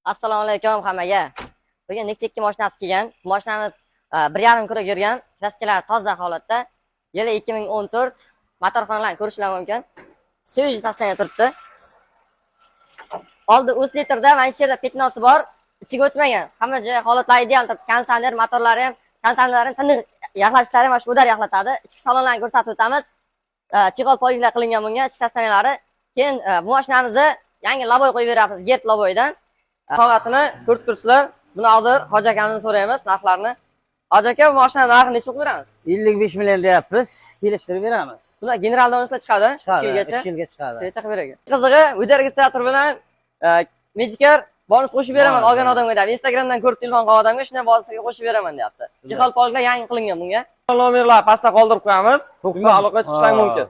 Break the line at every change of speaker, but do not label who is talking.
Assalomu alaykum hammaga. Bugun Nexus 2 mashinasi kelgan. Mashinamiz 1,5 kun yurgan. Kraskalari toza holatda. Yili 2014. Motorxonalarni ko'rishlar mumkin. Suyuj sostoяние turibdi. Oldi o'z litrda mana shu yerda petnosi bor. Ichiga o'tmagan. Hamma joy holatlari ideal turibdi. Konditsioner, motorlari ham, konditsionerlarning tiniq yaxlashlari mana shu udar yaxlatadi. Ichki salonlarni ko'rsatib o'tamiz. Chig'ol poygalar qilingan bunga, ichki sostoяниялari. Keyin bu mashinamizni yangi loboy qo'yib beramiz, Gert loboydan. Holatini ko'rib turibsizlar. Buni hozir Hoji akamdan so'raymiz narxlarini. Hoji aka, bu mashina narxini necha qilib beramiz?
55 million deyapmiz. Kelishtirib beramiz.
Bular general donuslar chiqadi, 2 yilgacha.
2 yilga chiqadi.
Kecha qilib beragan. Qizig'i, video registrator bilan Medicare bonus qo'shib beraman olgan odamga deb. Instagramdan ko'rib telefon qilgan odamga shunday bonusga qo'shib beraman deyapti. Chig'ol poygalar yangi qilingan bunga.
Nomerlar pastda qoldirib qo'yamiz. Bunga aloqa chiqishlar mumkin.